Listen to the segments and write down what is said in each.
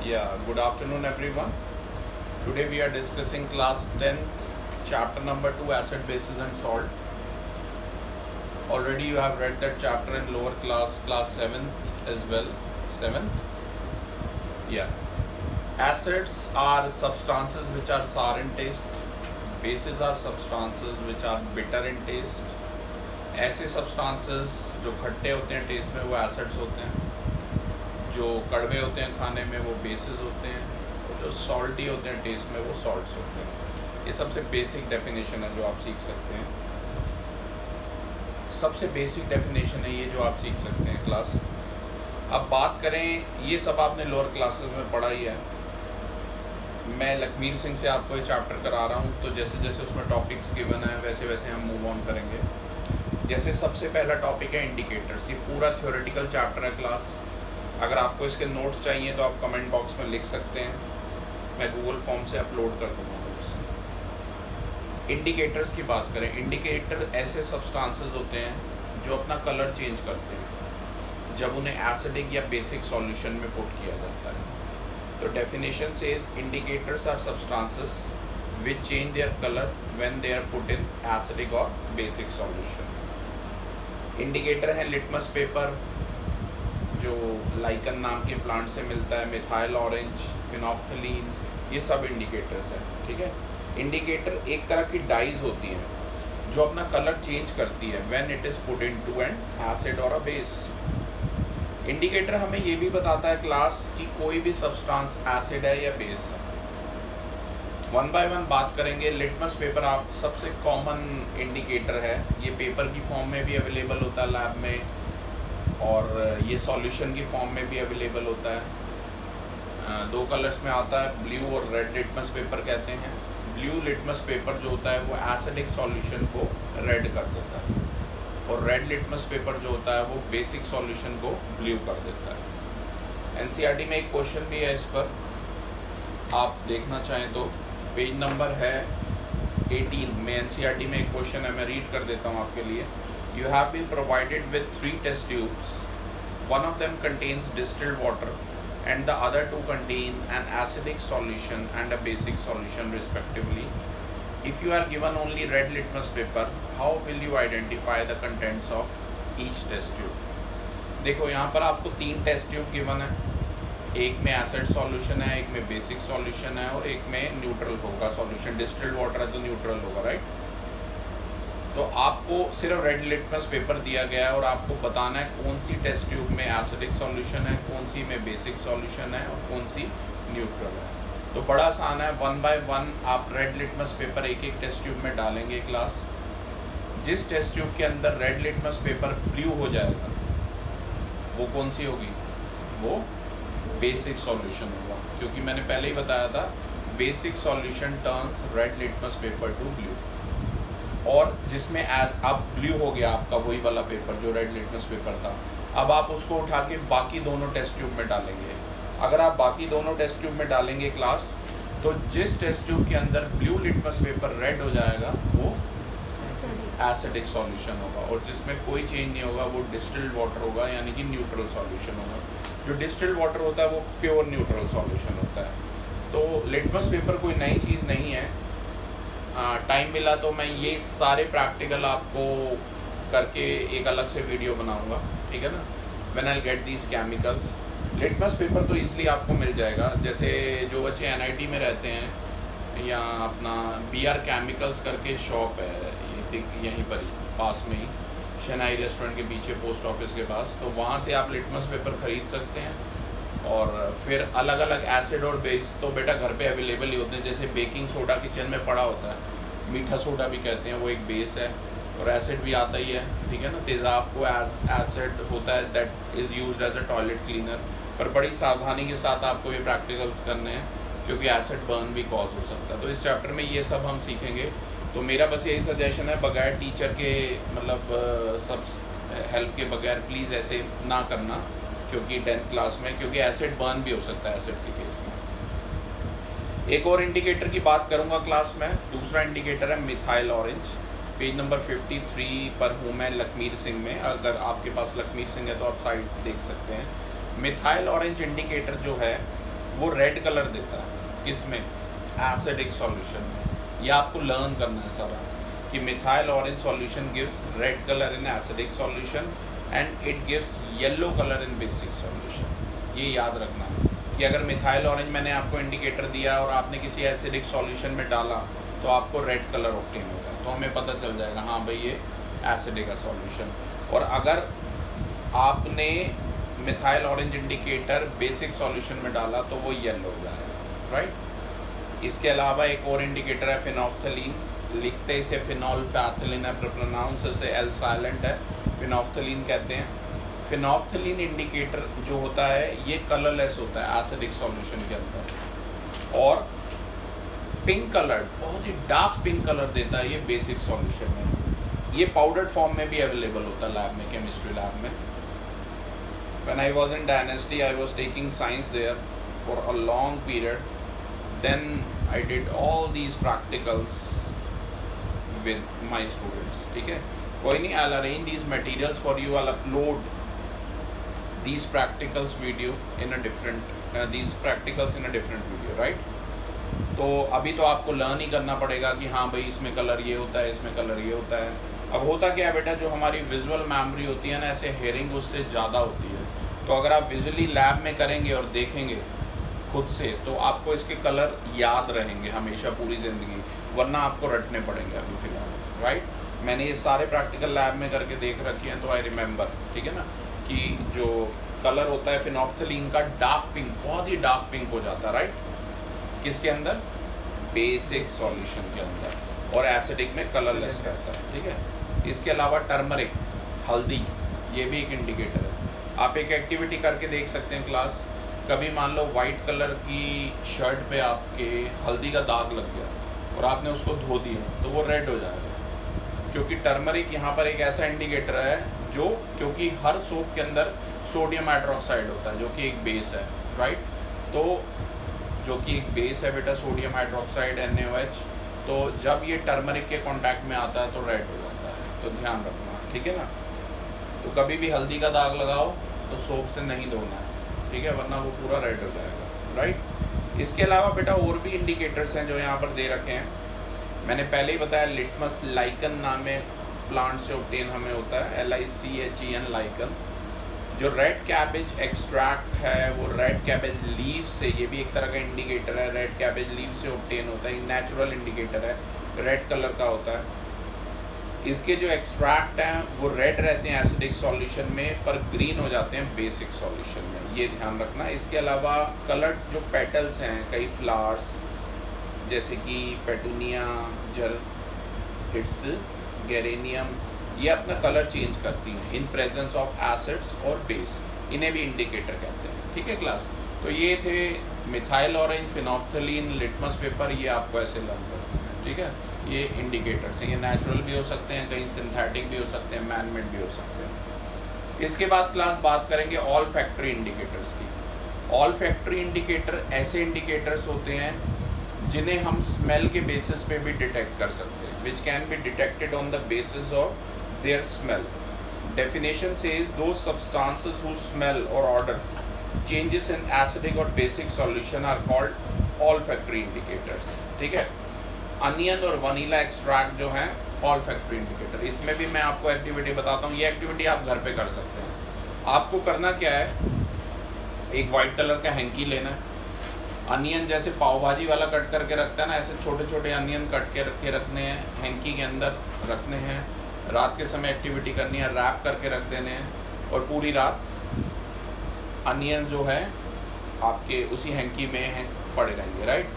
Yeah, good afternoon everyone. Today we are discussing class 10th, chapter number 2, acid, bases and salt. Already you have read that chapter in lower class 7th as well. 7th? Yeah. Acids are substances which are sour in taste. Bases are substances which are bitter in taste. ऐसे substances जो खट्टे होते हैं test में वो acids होते हैं, जो कड़वे होते हैं खाने में वो बेसिस होते हैं, और जो सॉल्टी होते हैं टेस्ट में वो सॉल्ट्स होते हैं। ये सबसे बेसिक डेफिनेशन है जो आप सीख सकते हैं। सबसे बेसिक डेफिनेशन है ये जो आप सीख सकते हैं क्लास। अब बात करें, ये सब आपने लोअर क्लासेस में पढ़ा ही है। मैं लखमीर सिंह से आपको ये चैप्टर करा रहा हूँ, तो जैसे जैसे उसमें टॉपिक्स गिवन है वैसे वैसे हम मूव ऑन करेंगे। जैसे सबसे पहला टॉपिक है इंडिकेटर्स। ये पूरा थ्योरेटिकल चैप्टर है क्लास। अगर आपको इसके नोट्स चाहिए तो आप कमेंट बॉक्स में लिख सकते हैं, मैं गूगल फॉर्म से अपलोड कर दूँगा नोट्स। इंडिकेटर्स की बात करें, इंडिकेटर ऐसे सब्सटेंसेस होते हैं जो अपना कलर चेंज करते हैं जब उन्हें एसिडिक या बेसिक सॉल्यूशन में पुट किया जाता है। तो definition says indicators are substances which change their colour when they are put in acidic और बेसिक सॉल्यूशन। इंडिकेटर है लिटमस पेपर जो लाइकन नाम के प्लांट से मिलता है, मिथाइल ऑरेंज, फिनोफ्थलीन, ये सब इंडिकेटर्स हैं। ठीक है। इंडिकेटर एक तरह की डाइज होती हैं जो अपना कलर चेंज करती है when it is put into an acid और अ बेस। इंडिकेटर हमें ये भी बताता है क्लास कि कोई भी सब्सटेंस एसिड है या बेस है। वन बाय वन बात करेंगे। लिटमस पेपर आप सबसे कॉमन इंडिकेटर है। ये पेपर की फॉर्म में भी अवेलेबल होता है लैब में, और ये सॉल्यूशन की फॉर्म में भी अवेलेबल होता है। दो कलर्स में आता है, ब्लू और रेड लिटमस पेपर कहते हैं। ब्लू लिटमस पेपर जो होता है वो एसिडिक सॉल्यूशन को रेड कर देता है, और रेड लिटमस पेपर जो होता है वो बेसिक सॉल्यूशन को ब्लू कर देता है। एनसीईआरटी में एक क्वेश्चन भी है इस पर, आप देखना चाहें तो पेज नंबर है 18 में एनसीईआरटी में एक क्वेश्चन है, मैं रीड कर देता हूँ आपके लिए। You have been provided with 3 test tubes. One of them contains distilled water and the other 2 contain an acidic solution and a basic solution respectively. If you are given only red litmus paper, how will you identify the contents of each test tube? देखो यहाँ पर आपको 3 test tube given है, एक में acid solution है, एक में बेसिक सॉल्यूशन है, और एक में न्यूट्रल होगा सॉल्यूशन। डिस्टिल्ड वाटर है तो न्यूट्रल होगा, राइट। तो आपको सिर्फ रेड लिटमस पेपर दिया गया है और आपको बताना है कौन सी टेस्ट ट्यूब में एसिडिक सॉल्यूशन है, कौन सी में बेसिक सॉल्यूशन है और कौन सी न्यूट्रल है। तो बड़ा आसान है, वन बाय वन आप रेड लिटमस पेपर एक एक टेस्ट ट्यूब में डालेंगे क्लास। जिस टेस्ट ट्यूब के अंदर रेड लिटमस पेपर ब्लू हो जाएगा वो कौन सी होगी? वो बेसिक सॉल्यूशन होगा, क्योंकि मैंने पहले ही बताया था basic solution turns red litmus paper two blue. और जिसमें अब ब्लू हो गया आपका वही वाला पेपर जो रेड लिटमस पेपर था, अब आप उसको उठा के बाकी दोनों टेस्ट ट्यूब में डालेंगे। अगर आप बाकी दोनों टेस्ट ट्यूब में डालेंगे क्लास, तो जिस टेस्ट ट्यूब के अंदर ब्लू लिटमस पेपर रेड हो जाएगा वो एसिडिक सॉल्यूशन होगा, और जिसमें कोई चेंज नहीं होगा वो डिस्टिल्ड वाटर होगा, यानी कि न्यूट्रल सॉल्यूशन होगा। जो डिस्टिल्ड वाटर होता है वो प्योर न्यूट्रल सॉल्यूशन होता है। तो लिटमस पेपर कोई नई चीज़ नहीं है। टाइम मिला तो मैं ये सारे प्रैक्टिकल आपको करके एक अलग से वीडियो बनाऊंगा, ठीक है ना। When I get these chemicals, litmus paper तो इजीली आपको मिल जाएगा। जैसे जो बच्चे एनआईटी में रहते हैं, या अपना बीआर केमिकल्स करके शॉप है यहीं पर ही पास में ही, शनाई रेस्टोरेंट के पीछे पोस्ट ऑफिस के पास, तो वहाँ से आप लिटमस पेपर ख़रीद सकते हैं। और फिर अलग अलग एसिड और बेस तो बेटा घर पे अवेलेबल ही होते हैं। जैसे बेकिंग सोडा किचन में पड़ा होता है, मीठा सोडा भी कहते हैं, वो एक बेस है, और एसिड भी आता ही है, ठीक है ना। तेज़ाब को एसिड होता है, that is used as a toilet cleaner. पर बड़ी सावधानी के साथ आपको ये प्रैक्टिकल्स करने हैं, क्योंकि एसिड बर्न भी कॉज हो सकता है। तो इस चैप्टर में ये सब हम सीखेंगे। तो मेरा बस यही सजेशन है, बगैर टीचर के मतलब सब हेल्प के बगैर प्लीज़ ऐसे ना करना, क्योंकि 10th क्लास में, क्योंकि एसिड बर्न भी हो सकता है एसिड के केस में। एक और इंडिकेटर की बात करूंगा क्लास में। दूसरा इंडिकेटर है मिथाइल ऑरेंज। पेज नंबर 53 पर हूँ मैं लखमीर सिंह में। अगर आपके पास लखमीर सिंह है तो आप साइट देख सकते हैं। मिथाइल ऑरेंज इंडिकेटर जो है वो रेड कलर देता है। किस में? एसिडिक सॉल्यूशन में। ये आपको लर्न करना है सारा कि methyl orange solution gives red colour in acidic solution and it gives yellow colour in basic solution. ये याद रखना है कि अगर मिथाइल ऑरेंज मैंने आपको इंडिकेटर दिया और आपने किसी एसिडिक सॉल्यूशन में डाला तो आपको रेड कलर ऑब्टेन होगा, तो हमें पता चल जाएगा हाँ भाई ये एसिडिक का सॉल्यूशन। और अगर आपने methyl orange indicator basic solution में डाला तो वो येलो हो जाएगा, राइट। इसके अलावा एक और इंडिकेटर है फिनोफ्थलीन, लिखते इसे फिनॉल फैथलीन है, प्रोनाउंस इसे एल साइलेंट है, फिनोफ्थलीन कहते हैं। फिनोफ्थलीन इंडिकेटर जो होता है ये कलरलेस होता है एसिडिक सॉल्यूशन के अंदर, और पिंक कलर, बहुत ही डार्क पिंक कलर देता है ये बेसिक सॉल्यूशन में। ये पाउडर्ड फॉर्म में भी अवेलेबल होता है लैब में, केमिस्ट्री लैब में। When I was in Dynasty, I was taking science there for a long period. Then I did all these practicals with my students. ठीक है, कोई नहीं, I'll arrange these materials for you. I'll upload these practicals video in a different these practicals in a different video, right? तो अभी तो आपको learn ही करना पड़ेगा कि हाँ भाई इसमें कलर ये होता है, इसमें कलर ये होता है। अब होता क्या है बेटा, जो हमारी विजुअल मेमोरी होती है ना, ऐसे हेयरिंग उससे ज़्यादा होती है। तो अगर आप विजुअली लैब में करेंगे और देखेंगे खुद से तो आपको इसके कलर याद रहेंगे हमेशा पूरी ज़िंदगी, वरना आपको रटने पड़ेंगे अभी फ़िलहाल, राइट। मैंने ये सारे प्रैक्टिकल लैब में करके देख रखे हैं तो आई रिमेंबर, ठीक है ना, कि जो कलर होता है फिनोफ्थलीन का डार्क पिंक, बहुत ही डार्क पिंक हो जाता है, राइट। किसके अंदर? बेसिक सॉल्यूशन के अंदर, और एसिडिक में कलरलेस रहता है, ठीक है। इसके अलावा टर्मरिक, हल्दी, ये भी एक इंडिकेटर है। आप एक एक्टिविटी करके देख सकते हैं क्लास, कभी मान लो वाइट कलर की शर्ट पे आपके हल्दी का दाग लग गया और आपने उसको धो दिया तो वो रेड हो जाएगा, क्योंकि टर्मरिक यहाँ पर एक ऐसा इंडिकेटर है जो, क्योंकि हर सोप के अंदर सोडियम हाइड्रोक्साइड होता है जो कि एक बेस है, राइट। तो जो कि एक बेस है बेटा सोडियम हाइड्रोक्साइड NaOH, तो जब ये टर्मरिक के कांटेक्ट में आता है तो रेड हो जाता है, तो ध्यान रखना, ठीक है ना। तो कभी भी हल्दी का दाग लगाओ तो सोप से नहीं धोना है, ठीक है, वरना वो पूरा रेड हो जाएगा, राइट। इसके अलावा बेटा और भी इंडिकेटर्स हैं जो यहाँ पर दे रखे हैं। मैंने पहले ही बताया लिटमस लाइकन नाम में प्लांट से ऑब्टेन हमें होता है, LICHEN लाइकन। जो रेड कैबेज एक्सट्रैक्ट है वो रेड कैबेज लीव से, ये भी एक तरह का इंडिकेटर है, रेड कैबेज लीव से ऑब्टेन होता है, नेचुरल इंडिकेटर है, रेड कलर का होता है। इसके जो एक्सट्रैक्ट हैं वो रेड रहते हैं एसिडिक सॉल्यूशन में, पर ग्रीन हो जाते हैं बेसिक सॉल्यूशन में, ये ध्यान रखना। इसके अलावा कलर्ड जो पेटल्स हैं, कई फ्लावर्स जैसे कि पेटूनिया, जर्हिट्स, गेरेनियम, ये अपना कलर चेंज करती हैं इन प्रेजेंस ऑफ एसिड्स और बेस, इन्हें भी इंडिकेटर कहते हैं, ठीक है क्लास। तो ये थे methyl orange, phenolphthalein, litmus paper, ये आपको ऐसे लर्न करना है, ठीक है। ये इंडिकेटर्स हैं, ये नेचुरल भी हो सकते हैं, कहीं सिंथेटिक भी हो सकते हैं, मैन मेड भी हो सकते हैं। इसके बाद क्लास बात करेंगे ऑल फैक्ट्री इंडिकेटर्स की। ऑल फैक्ट्री इंडिकेटर ऐसे इंडिकेटर्स होते हैं जिन्हें हम स्मेल के बेसिस पे भी डिटेक्ट कर सकते हैं, which can be detected on the basis of their smell. Definition says those substances whose smell और ऑर्डर चेंजेस इन एसिडिक और basic solution are called olfactory indicators, ठीक है। अनियन और वनीला एक्सट्रैक्ट जो हैं ऑल फैक्ट्री इंडिकेटर। इसमें भी मैं आपको एक्टिविटी बताता हूँ, ये एक्टिविटी आप घर पे कर सकते हैं। आपको करना क्या है, एक वाइट कलर का हैंकी लेना है, अनियन जैसे पाव भाजी वाला कट करके रखता है ना, ऐसे छोटे छोटे अनियन कट के रखने हैं, हैंकी के अंदर रखने हैं। रात के समय एक्टिविटी करनी है, रैप करके रख देने हैं और पूरी रात अनियन जो है आपके उसी हैंकी में पड़े रहेंगे, राइट।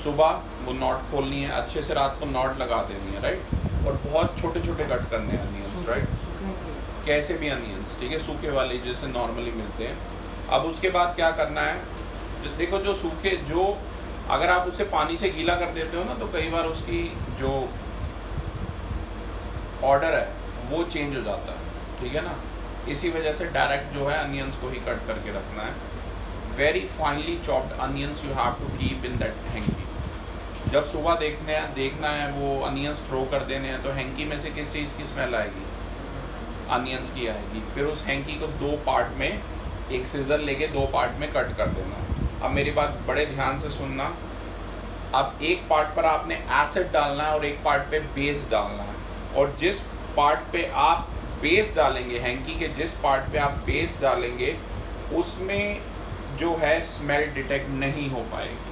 सुबह वो नॉट खोलनी है, अच्छे से रात को नॉट लगा देनी है, राइट। और बहुत छोटे छोटे कट करने हैं अनियंस, राइट, कैसे भी अनियंस, ठीक है, सूखे वाले जैसे नॉर्मली मिलते हैं। अब उसके बाद क्या करना है, देखो जो सूखे, जो अगर आप उसे पानी से गीला कर देते हो ना तो कई बार उसकी जो ऑर्डर है वो चेंज हो जाता है, ठीक है ना। इसी वजह से डायरेक्ट जो है अनियंस को ही कट करके रखना है। Very finely chopped onions you have to keep in that hanky. जब सुबह देखना है वो अनियंस थ्रो कर देने हैं तो हैंकी में से किस चीज़ की स्मेल आएगी, अनियंस की आएगी। फिर उस हैंकी को दो पार्ट में, एक सीजर लेके दो पार्ट में कट कर देना है। अब मेरी बात बड़े ध्यान से सुनना। अब एक पार्ट पर आपने एसिड डालना है और एक पार्ट पे बेस डालना है, और जिस पार्ट पे आप बेस डालेंगे, हैंकी के जिस पार्ट पे आप बेस डालेंगे उसमें जो है स्मेल डिटेक्ट नहीं हो पाएगी।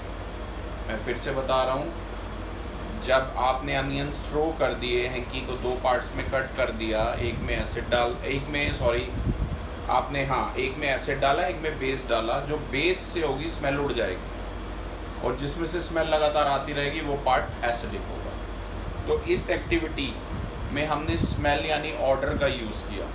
मैं फिर से बता रहा हूँ, जब आपने अनियंस थ्रो कर दिए, हैंकी को 2 पार्ट्स में कट कर दिया, एक में एसिड डाल, एक में एसिड डाला, एक में बेस डाला, जो बेस से होगी स्मेल उड़ जाएगी, और जिसमें से स्मेल लगातार आती रहेगी वो पार्ट एसिडिक होगा। तो इस एक्टिविटी में हमने स्मेल यानी ऑर्डर का यूज़ किया,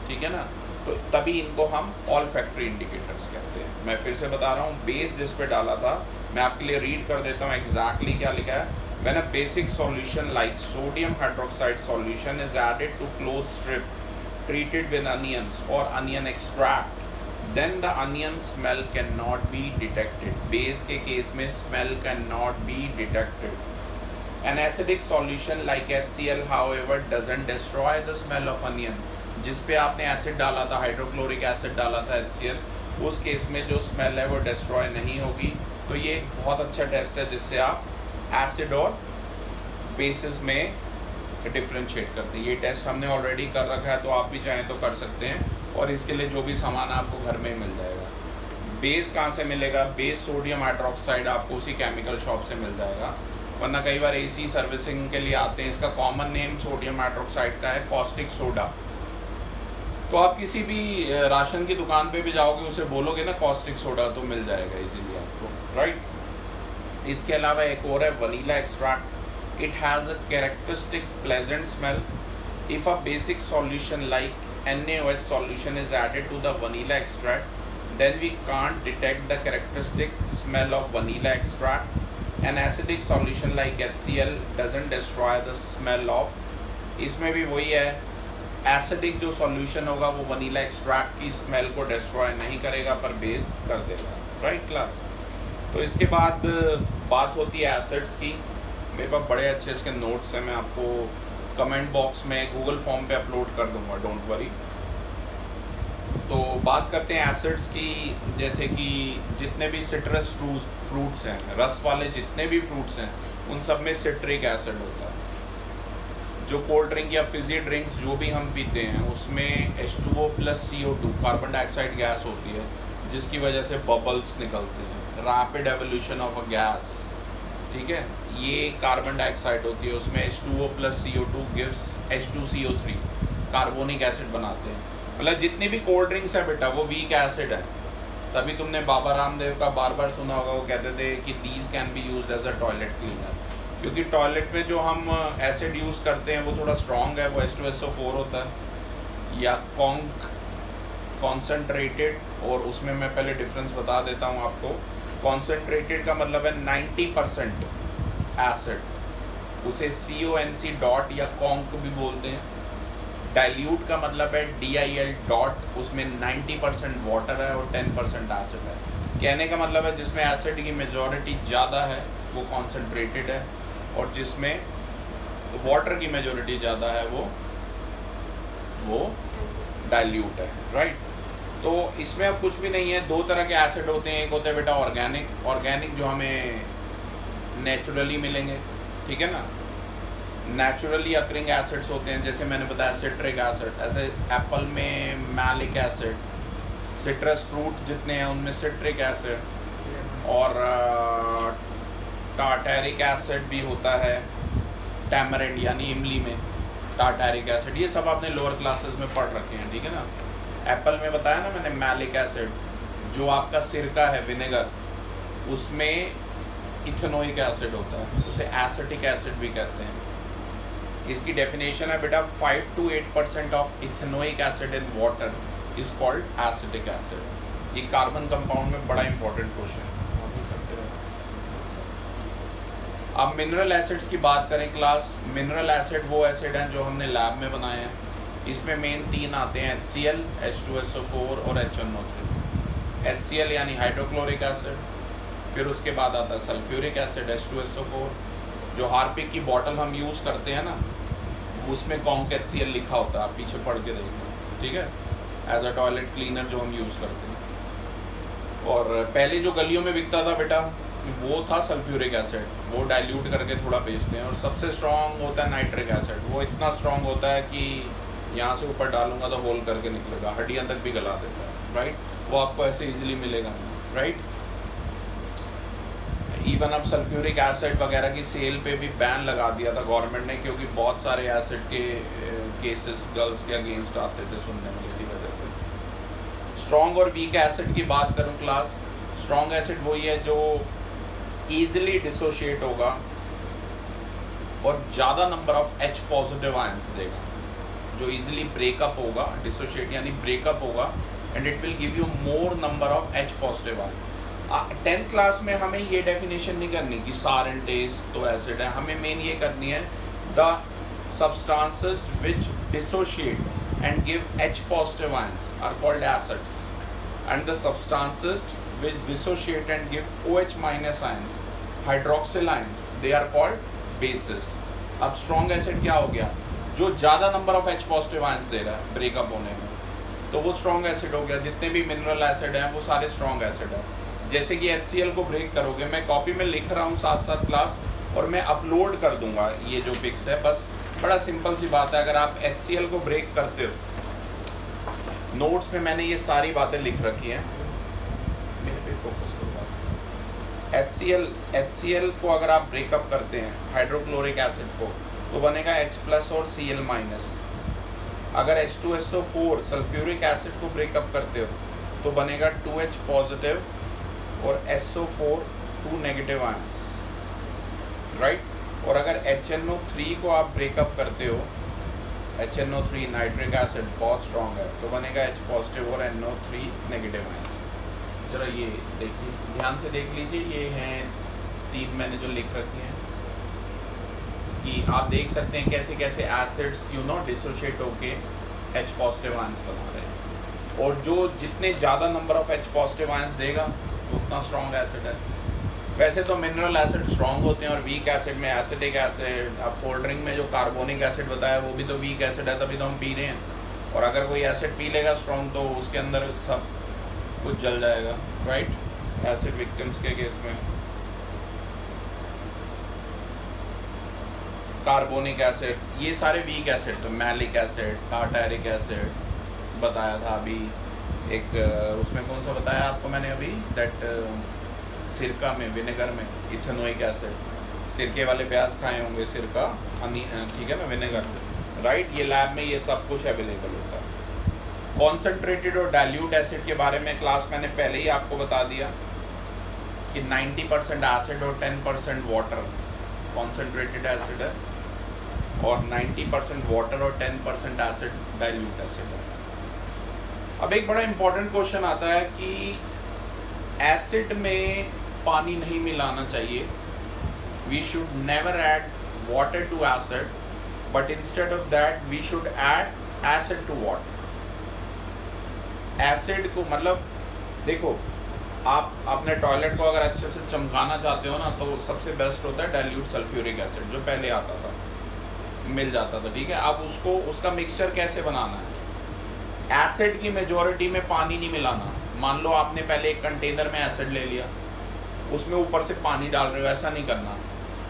ठीक है ना, तो तभी इनको हम ऑल फैक्ट्री इंडिकेटर्स कहते हैं। मैं फिर से बता रहा हूँ, बेस जिस पे डाला था, मैं आपके लिए रीड कर देता हूँ एग्जैक्टली क्या लिखा है। When a basic solution like sodium hydroxide solution is added to cloth strip treated with onions or onion extract, then the onion smell cannot be detected. Base के केस में smell cannot be detected. An acidic solution like HCl, however, doesn't destroy the smell of onion. जिस पे आपने acid डाला था, hydrochloric acid डाला था HCl, उस केस में जो स्मेल है वो डिस्ट्रॉय नहीं होगी। तो ये एक बहुत अच्छा टेस्ट है जिससे आप एसिड और बेसिस में डिफ्रेंशिएट करते हैं। ये टेस्ट हमने ऑलरेडी कर रखा है, तो आप भी चाहें तो कर सकते हैं, और इसके लिए जो भी सामान आपको घर में मिल जाएगा। बेस कहाँ से मिलेगा? बेस सोडियम हाइड्रोक्साइड आपको उसी केमिकल शॉप से मिल जाएगा, वरना कई बार AC सर्विसिंग के लिए आते हैं। इसका कॉमन नेम सोडियम हाइड्रोक्साइड का है, कॉस्टिक सोडा। तो आप किसी भी राशन की दुकान पे भी जाओगे, उसे बोलोगे ना कॉस्टिक सोडा, तो मिल जाएगा इजीली आपको, राइट। इसके अलावा एक और है vanilla extract. It has a characteristic pleasant smell. If a basic solution like NaOH solution is added to the vanilla extract, then we can't detect the characteristic smell of vanilla extract. An acidic solution like HCl doesn't destroy the smell of, इसमें भी वही है, acidic जो solution होगा वो vanilla extract की smell को destroy नहीं करेगा पर बेस कर देगा, राइट क्लास। तो इसके बाद बात होती है एसिड्स की। मेरे पास बड़े अच्छे इसके नोट्स हैं, मैं आपको कमेंट बॉक्स में गूगल फॉर्म पे अपलोड कर दूंगा, डोंट वरी। तो बात करते हैं एसिड्स की। जैसे कि जितने भी सिट्रस फ्रूट्स हैं, रस वाले जितने भी फ्रूट्स हैं, उन सब में सिट्रिक एसिड होता है। जो कोल्ड ड्रिंक या फिजी ड्रिंक्स जो भी हम पीते हैं उसमें H2O + CO2 carbon dioxide gas होती है, जिसकी वजह से बबल्स निकलते हैं, rapid evolution of a gas, ठीक है। ये कार्बन डाइऑक्साइड होती है, उसमें H2O + CO2 gives H2CO3, carbonic acid बनाते हैं। मतलब जितनी भी कोल्ड ड्रिंक्स है बेटा वो वीक एसिड है। तभी तुमने बाबा रामदेव का बार बार सुना होगा, वो कहते थे कि these can be used as a toilet cleaner, क्योंकि टॉयलेट में जो हम एसिड यूज़ करते हैं वो थोड़ा स्ट्रॉन्ग है, वो H2SO4 होता है या कॉन्सेंट्रेटेड। और उसमें मैं पहले डिफरेंस बता देता हूँ आपको। कॉन्सेंट्रेटेड का मतलब है 90% एसिड, उसे CONC डॉट या कॉन्क भी बोलते हैं। डाइल्यूट का मतलब है DIL डॉट, उसमें 90% वाटर है और 10% एसिड है। कहने का मतलब है जिसमें एसिड की मेजॉरिटी ज़्यादा है वो कॉन्सेंट्रेटेड है, और जिसमें वाटर की मेजॉरिटी ज़्यादा है वो डाइल्यूट है, राइट। तो इसमें अब कुछ भी नहीं है, 2 तरह के एसिड होते हैं। एक होते हैं बेटा ऑर्गेनिक जो हमें नेचुरली मिलेंगे, ठीक है ना, नेचुरली अकरिंग एसिड्स होते हैं। जैसे मैंने बताया सिट्रिक एसिड, ऐसे एप्पल में मैलिक एसिड, सिट्रस फ्रूट जितने हैं उनमें सिट्रिक एसिड, और टार्टेरिक एसिड भी होता है, टैमरिंड यानी इमली में टार्टेरिक एसिड। ये सब आपने लोअर क्लासेस में पढ़ रखे हैं, ठीक है ना। एप्पल में बताया ना मैंने मैलिक एसिड, जो आपका सिरका है विनेगर, उसमें इथेनोइक एसिड होता है, उसे एसिटिक एसिड भी कहते हैं। इसकी डेफिनेशन है बेटा 5 to 8% of ethanoic acid in water is called acetic acid. ये कार्बन कंपाउंड में बड़ा इंपॉर्टेंट क्वेश्चन है। अब मिनरल एसिड्स की बात करें क्लास। मिनरल एसिड वो एसिड हैं जो हमने लैब में बनाए हैं। इसमें मेन 3 आते हैं, HCl, H2SO4 और HNO3। HCl यानी हाइड्रोक्लोरिक एसिड, फिर उसके बाद आता है सल्फ्यूरिक एसिड H2SO4। जो हार्पिक की बॉटल हम यूज़ करते हैं ना, उसमें कॉन्क HCl लिखा होता है, आप पीछे पढ़ के देखना, ठीक है, एज अ टॉयलेट क्लीनर जो हम यूज़ करते हैं। और पहले जो गलियों में बिकता था बेटा वो था सल्फ्यूरिक एसिड, वो डाइल्यूट करके थोड़ा बेचते हैं। और सबसे स्ट्रॉन्ग होता है नाइट्रिक एसिड, वो इतना स्ट्रॉन्ग होता है कि यहाँ से ऊपर डालूंगा तो होल करके निकलेगा, हड्डियाँ तक भी गला देता है, राइट। वो आपको ऐसे इजीली मिलेगा नहीं, राइट। इवन अब सल्फ्यूरिक एसिड वगैरह की सेल पे भी बैन लगा दिया था गवर्नमेंट ने, क्योंकि बहुत सारे एसिड के केसेस गर्ल्स के अगेंस्ट आते थे सुनने में, इसी वजह से। स्ट्रॉन्ग और वीक एसिड की बात करूँ क्लास, स्ट्रॉन्ग एसिड वही है जो ईजिली डिसोशिएट होगा और ज़्यादा number of H positive ions देगा, जो ईजिली ब्रेकअप होगा, डिसोशिएट यानी ब्रेकअप होगा, and it will give you more number of H positive ion. 10th class में हमें ये डेफिनेशन नहीं करनी कि सारेंटेस तो एसिड है, हमें मेन ये करनी है the substances which dissociate and give H positive ions are called acids, and the substances which dissociate and give OH minus ions, hydroxyl ions, they are called bases। अब strong acid क्या हो गया, जो ज़्यादा number of H positive ions दे रहा है breakup होने में, तो वो स्ट्रॉन्ग एसिड हो गया। जितने भी मिनरल एसिड हैं वो सारे स्ट्रॉन्ग एसिड हैं। जैसे कि HCl को ब्रेक करोगे, मैं कॉपी में लिख रहा हूँ साथ साथ क्लास, और मैं अपलोड कर दूंगा ये जो पिक्स है, बस बड़ा सिंपल सी बात है। अगर आप HCl को ब्रेक करते हो, नोट्स में मैंने ये सारी बातें लिख रखी हैं, मेरे पे फोकस करो। HCl को अगर आप ब्रेकअप करते हैं हाइड्रोक्लोरिक एसिड को, तो बनेगा H+ और Cl-। अगर H2SO4 सल्फ्यूरिक एसिड को ब्रेकअप करते हो तो बनेगा 2H पॉजिटिव और SO4 2 नेगेटिव आयंस, राइट। और अगर HNO3 को आप ब्रेकअप करते हो, HNO3 नाइट्रिक एसिड बहुत स्ट्रॉन्ग है, तो बनेगा H पॉजिटिव और NO3 नेगेटिव आयंस। जरा ये देखिए, ध्यान से देख लीजिए, ये हैं 3 मैंने जो लिख रखी हैं, कि आप देख सकते हैं कैसे कैसे एसिड्स डिसोशिएट होके H पॉजिटिव आयंस बना रहे हैं, और जो जितने ज़्यादा number of H positive ions देगा उतना स्ट्रॉन्ग एसिड है। वैसे तो मिनरल एसिड स्ट्रॉन्ग होते हैं, और वीक एसिड में एसिटिक एसिड, अब कोल्ड ड्रिंक में जो कार्बोनिक एसिड बताया वो भी तो वीक एसिड है, तभी तो हम पी रहे हैं। और अगर कोई एसिड पी लेगा स्ट्रॉन्ग तो उसके अंदर सब कुछ जल जाएगा, राइट। एसिड विक्टिम्स के केस में कार्बोनिक एसिड, ये सारे वीक एसिड, तो मैलिक एसिड, टार्टारिक एसिड बताया था अभी, एक उसमें कौन सा बताया आपको मैंने अभी, दैट सिरका में, विनेगर में इथेनोइक एसिड, सिरके वाले प्याज खाए होंगे, सिरका ठीक है ना, विनेगर, राइट। ये लैब में ये सब कुछ अवेलेबल होता है। कॉन्सेंट्रेटेड और डाइल्यूट एसिड के बारे में क्लास मैंने पहले ही आपको बता दिया कि 90% एसिड और 10% वाटर कॉन्सेंट्रेटेड एसिड है, और 90% वाटर और 10% एसिड डाइल्यूट एसिड है। अब एक बड़ा इंपॉर्टेंट क्वेश्चन आता है कि एसिड में पानी नहीं मिलाना चाहिए, we should never add water to acid, but instead of that we should add acid to water. Acid को मतलब देखो, आप अपने टॉयलेट को अगर अच्छे से चमकाना चाहते हो ना, तो सबसे बेस्ट होता है डाइल्यूट सल्फ्यूरिक एसिड, जो पहले आता था, मिल जाता था, ठीक है। अब उसको, उसका मिक्सचर कैसे बनाना है, एसिड की मेजॉरिटी में पानी नहीं मिलाना। मान लो आपने पहले एक कंटेनर में एसिड ले लिया, उसमें ऊपर से पानी डाल रहे हो, ऐसा नहीं करना।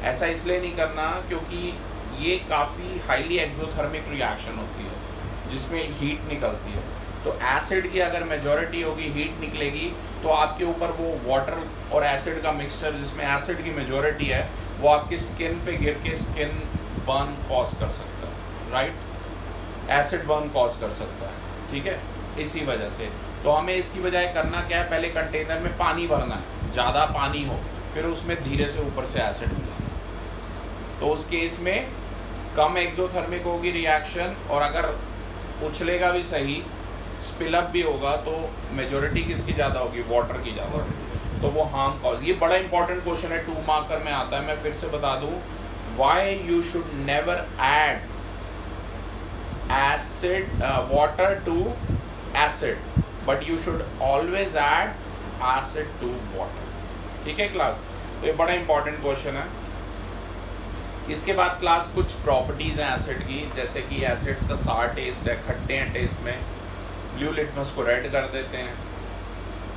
ऐसा इसलिए नहीं करना क्योंकि ये काफ़ी हाईली एक्सोथर्मिक रिएक्शन होती है जिसमें हीट निकलती है। तो एसिड की अगर मेजॉरिटी होगी, हीट निकलेगी, तो आपके ऊपर वो वाटर और एसिड का मिक्सचर जिसमें एसिड की मेजॉरिटी है, वो आपकी स्किन पे गिर के स्किन बर्न कॉज कर सकता है, राइट। एसिड बर्न कॉज कर सकता है, ठीक है। इसी वजह से तो हमें इसकी बजाय करना क्या है, पहले कंटेनर में पानी भरना है, ज़्यादा पानी हो, फिर उसमें धीरे से ऊपर से एसिड मिलाना। तो उस केस में कम एक्सोथर्मिक होगी रिएक्शन, और अगर उछलेगा भी सही, स्पिल अप भी होगा, तो मेजॉरिटी किसकी ज़्यादा होगी, वाटर की ज़्यादा होगी, तो वो हार्म कॉज। ये बड़ा इंपॉर्टेंट क्वेश्चन है, 2 मार्कर में आता है। मैं फिर से बता दूँ, why you should never add acid water to acid, but you should always add acid to water, ठीक है क्लास। तो ये बड़ा इंपॉर्टेंट क्वेश्चन है। इसके बाद क्लास कुछ प्रॉपर्टीज़ हैं एसिड की, जैसे कि एसिड्स का सार टेस्ट है, खट्टे हैं टेस्ट में, ब्लू लिटमस को रेड कर देते हैं,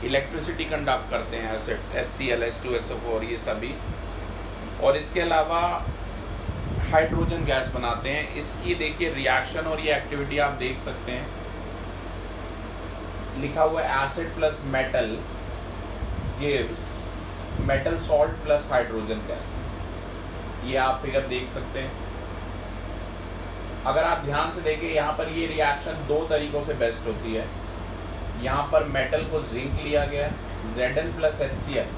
इलेक्ट्रिसिटी कंडक्ट करते हैं एसिड्स, HCl, H2SO4 ये सभी। और इसके अलावा हाइड्रोजन गैस बनाते हैं। इसकी देखिए रिएक्शन और ये एक्टिविटी आप देख सकते हैं, लिखा हुआ है acid plus metal gives metal salt plus hydrogen gas. ये आप फिगर देख सकते हैं। अगर आप ध्यान से देखें यहाँ पर ये रिएक्शन दो तरीकों से बेस्ट होती है। यहाँ पर मेटल को जिंक लिया गया है, Zn plus HCl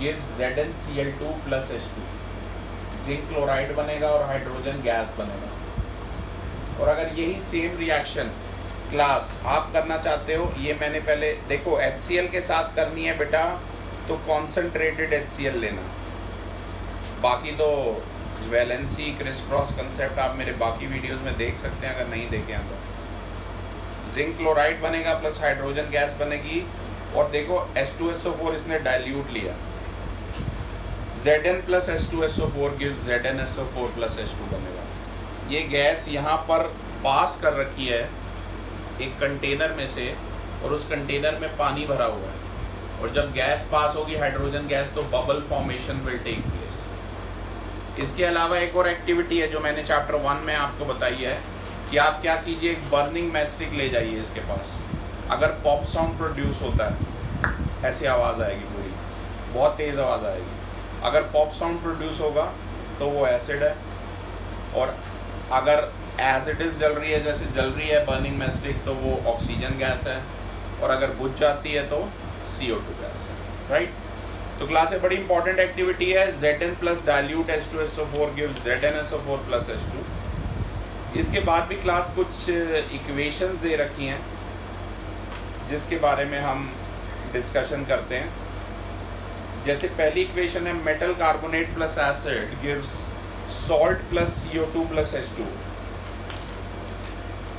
gives ZnCl2 plus H2, zinc chloride बनेगा और हाइड्रोजन गैस बनेगा। और अगर यही सेम रिएक्शन क्लास आप करना चाहते हो, ये मैंने पहले देखो HCl के साथ करनी है बेटा, तो कॉन्सेंट्रेटेड HCl लेना। बाकी तो वैलेंसी क्रिस क्रॉस कंसेप्ट आप मेरे बाकी वीडियोस में देख सकते हैं, अगर नहीं देखे हैं तो। जिंक क्लोराइड बनेगा प्लस हाइड्रोजन गैस बनेगी। और देखो H2SO4 इसने डाइल्यूट लिया, Zn plus H2SO4 gives ZnSO4 plus H2 बनेगा। ये गैस यहाँ पर पास कर रखी है एक कंटेनर में से, और उस कंटेनर में पानी भरा हुआ है, और जब गैस पास होगी हाइड्रोजन गैस, तो bubble formation will take place. इसके अलावा एक और एक्टिविटी है जो मैंने चैप्टर 1 में आपको बताई है कि आप क्या कीजिए, एक बर्निंग मैस्टिक ले जाइए इसके पास। अगर पॉप साउंड प्रोड्यूस होता है, ऐसी आवाज़ आएगी पूरी, बहुत तेज़ आवाज़ आएगी। अगर पॉप साउंड प्रोड्यूस होगा तो वो एसिड है, और अगर एज इट इज़ जल रही है, जैसे जल रही है बर्निंग मैस्टिक, तो वो ऑक्सीजन गैस है, और अगर बुझ जाती है तो CO2 गैस है, राइट। तो क्लास में बड़ी इंपॉर्टेंट एक्टिविटी है। Zn plus dilute H2SO4 gives ZnSO4 plus H2। इसके बाद भी क्लास कुछ इक्वेशंस दे रखी हैं जिसके बारे में हम डिस्कशन करते हैं। जैसे पहली इक्वेशन है metal carbonate plus acid gives salt plus CO2 plus H2,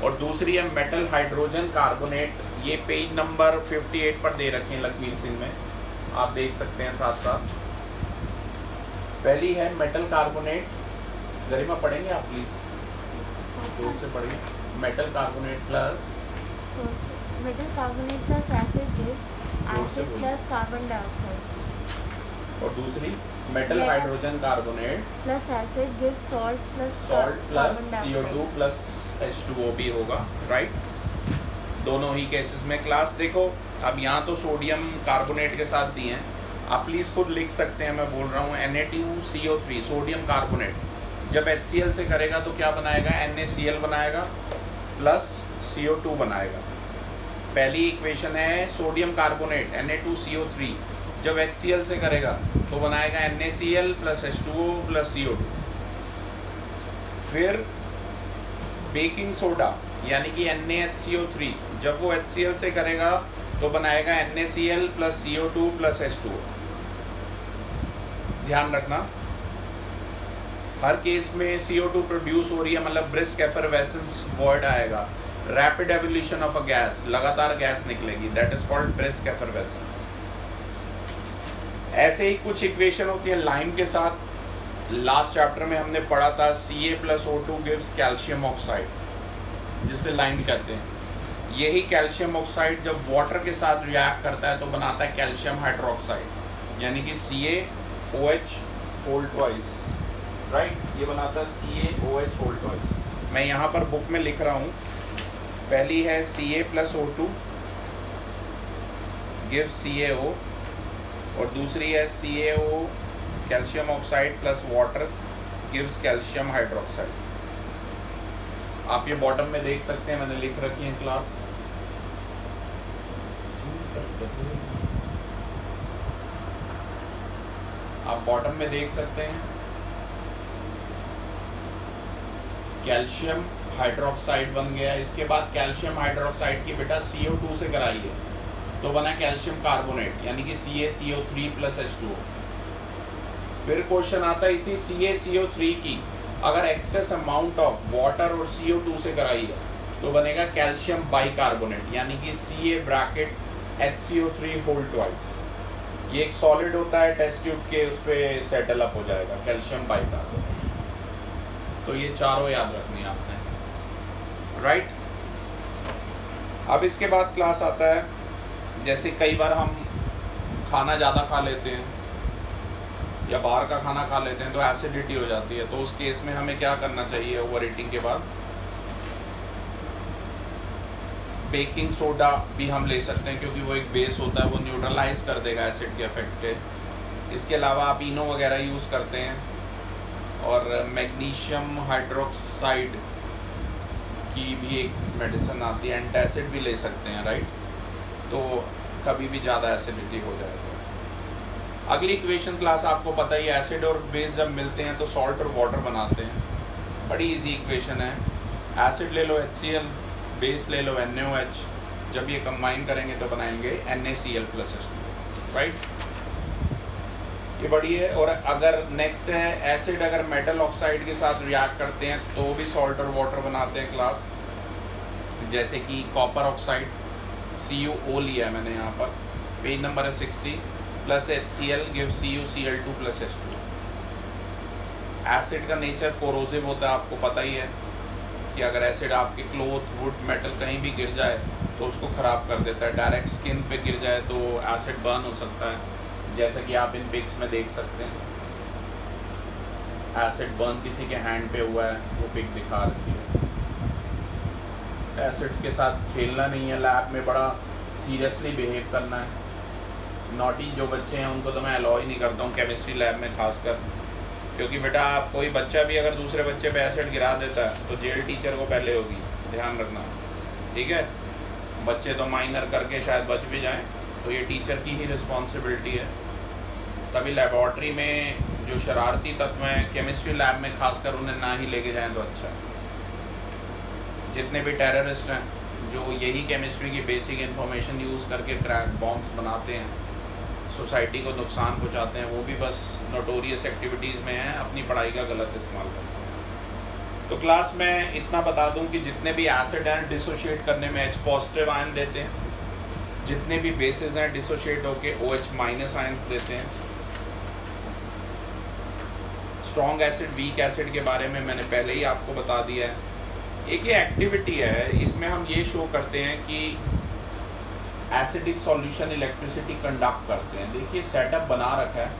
और दूसरी है मेटल हाइड्रोजन कार्बोनेट। ये पेज नंबर 58 पर दे रखे हैं लखमीर सिंह में, आप देख सकते हैं साथ साथ। पहली है मेटल कार्बोनेट, गरिमा पढ़ेंगे आप प्लीज, जोर से पढ़िए। Metal carbonate plus acid gives acid plus carbon dioxide, और दूसरी metal hydrogen carbonate plus acid gives salt plus CO2 plus H2O भी होगा, राइट। दोनों ही केसेस में क्लास देखो, अब यहाँ तो सोडियम कार्बोनेट के साथ दिए हैं, आप प्लीज़ खुद लिख सकते हैं, मैं बोल रहा हूँ Na2CO3 सोडियम कार्बोनेट जब HCl से करेगा तो क्या बनाएगा, NaCl बनाएगा प्लस CO2 बनाएगा। पहली इक्वेशन है सोडियम कार्बोनेट Na2CO3 जब HCl से करेगा तो बनाएगा NaCl plus H2O plus CO2। फिर बेकिंग सोडा यानी कि NaHCO3 जब वो HCl से करेगा तो बनाएगा NaCl plus CO2 plus H2O। ध्यान रखना, हर केस में CO2 प्रोड्यूस हो रही है, मतलब ब्रिस्क एफरवेसेंस वर्ड आएगा, rapid evolution of a gas, लगातार गैस निकलेगी, that is called brisk effervescence. ऐसे ही कुछ इक्वेशन होती है लाइम के साथ। लास्ट चैप्टर में हमने पढ़ा था Ca plus O2 gives calcium oxide, जिसे लाइम कहते हैं। यही कैल्शियम ऑक्साइड जब वाटर के साथ रिएक्ट करता है तो बनाता है कैल्शियम हाइड्रोक्साइड, यानी कि CaOH होल ट्वाइस, राइट। ये बनाता है CaOH होल ट्वाइस। मैं यहाँ पर बुक में लिख रहा हूँ, पहली है Ca plus O2 gives CaO, और दूसरी है CaO calcium oxide plus water gives calcium hydroxide. आप ये बॉटम में देख सकते हैं, मैंने लिख रखी है क्लास। आप बॉटम में देख सकते हैं कैल्शियम हाइड्रोक्साइड बन गया। इसके बाद कैल्शियम हाइड्रोक्साइड की बेटा CO2 से कराई है तो बना कैल्शियम कार्बोनेट यानी कि CaCO3 प्लस H2O। फिर क्वेश्चन आता है इसी CaCO3 की अगर एक्सेस अमाउंट ऑफ वाटर और CO2 से कराई है तो बनेगा कैल्शियम बाइकार्बोनेट यानी कि Ca bracket HCO3 whole twice. ये एक सॉलिड होता है, टेस्ट ट्यूब के उस पर सेटल अप हो जाएगा कैल्शियम बाइकार्बोनेट। तो ये चारों याद रखनी है आपने, राइट। अब इसके बाद क्लास आता है जैसे कई बार हम खाना ज़्यादा खा लेते हैं या बाहर का खाना खा लेते हैं तो एसिडिटी हो जाती है, तो उस केस में हमें क्या करना चाहिए ओवर ईटिंग के बाद? बेकिंग सोडा भी हम ले सकते हैं क्योंकि वो एक बेस होता है, वो न्यूट्रलाइज कर देगा एसिड के इफेक्ट के। इसके अलावा आप इनो वगैरह यूज़ करते हैं, और मैग्नीशियम हाइड्रोक्साइड की भी एक मेडिसिन आती है, एंटासिड भी ले सकते हैं, राइट? तो कभी भी ज़्यादा एसिडिटी हो जाए तो। अगली इक्वेशन क्लास आपको पता ही, एसिड और बेस जब मिलते हैं तो सॉल्ट और वाटर बनाते हैं। बड़ी इजी इक्वेशन है, एसिड ले लो HCl, बेस ले लो NaOH, जब ये कंबाइन करेंगे तो बनाएंगे NaCl+H2, राइट? ये बड़ी है। और अगर नेक्स्ट है एसिड अगर मेटल ऑक्साइड के साथ रिएक्ट करते हैं तो भी सॉल्ट और वाटर बनाते हैं क्लास, जैसे कि कॉपर ऑक्साइड CuO लिया है मैंने यहाँ पर, पेज नंबर है 60, plus HCl give CuCl2+H2। Acid का नेचर कोरोसिव होता है, आपको पता ही है कि अगर एसिड आपके क्लोथ, वुड, मेटल कहीं भी गिर जाए तो उसको ख़राब कर देता है। डायरेक्ट स्किन पे गिर जाए तो एसिड बर्न हो सकता है, जैसा कि आप इन पिक्स में देख सकते हैं। एसिड बर्न किसी के हैंड पे हुआ है, वो पिक दिखा रही है। एसिड्स के साथ खेलना नहीं है, लैब में बड़ा सीरियसली बिहेव करना है। नॉटी जो बच्चे हैं उनको तो मैं अलाउ ही नहीं करता हूँ केमिस्ट्री लैब में खासकर, क्योंकि बेटा आप कोई बच्चा भी अगर दूसरे बच्चे पे एसिड गिरा देता है तो जेल टीचर को पहले होगी, ध्यान रखना, ठीक है? बच्चे तो माइनर करके शायद बच भी जाएं, तो ये टीचर की ही रिस्पॉन्सिबिलिटी है। तभी लेबॉर्ट्री में जो शरारती तत्व हैं केमिस्ट्री लैब में खासकर उन्हें ना ही लेके जाएं तो अच्छा है। जितने भी टेररिस्ट हैं जो यही केमिस्ट्री की बेसिक इन्फॉर्मेशन यूज़ करके क्रैक बॉम्ब्स बनाते हैं, सोसाइटी को नुकसान पहुंचाते हैं, वो भी बस नोटोरियस एक्टिविटीज़ में हैं, अपनी पढ़ाई का गलत इस्तेमाल करते हैं। तो क्लास में इतना बता दूं कि जितने भी एसिड हैं डिसोशिएट करने में H पॉजिटिव आयन देते हैं, जितने भी बेसिस हैं डिसोशिएट होके OH माइनस आयन्स देते हैं। स्ट्रॉन्ग एसिड, वीक एसिड के बारे में मैंने पहले ही आपको बता दिया है। एक ये एक्टिविटी है, इसमें हम ये शो करते हैं कि एसिडिक सॉल्यूशन इलेक्ट्रिसिटी कंडक्ट करते हैं। देखिए सेटअप बना रखा है,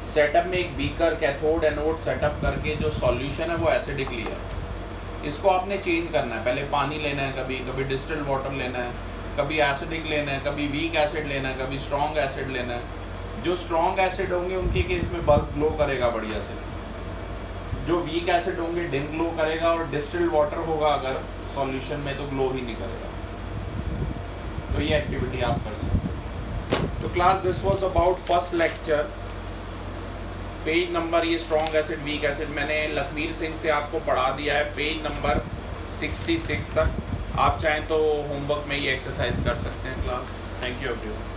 सेटअप में एक बीकर, कैथोड, एनोड सेटअप करके जो सॉल्यूशन है वो एसिडिक लिया है। इसको आपने चेंज करना है, पहले पानी लेना है, कभी डिस्टिल्ड वाटर लेना है, कभी एसिडिक लेना है, कभी वीक एसिड लेना है, कभी स्ट्रॉन्ग एसिड लेना है। जो स्ट्रॉन्ग एसिड होंगे उनके केस में बल्ब ग्लो करेगा बढ़िया से, जो वीक एसिड होंगे डिम ग्लो करेगा, और डिस्टिल्ड वाटर होगा अगर सॉल्यूशन में तो ग्लो ही नहीं करेगा। तो ये एक्टिविटी आप कर सकते हैं। तो class this was about first lecture. Page number, ये स्ट्रॉन्ग एसिड, वीक एसिड मैंने लखमीर सिंह से आपको पढ़ा दिया है, पेज नंबर 66 तक। आप चाहें तो होमवर्क में ये एक्सरसाइज कर सकते हैं क्लास। Thank you everyone.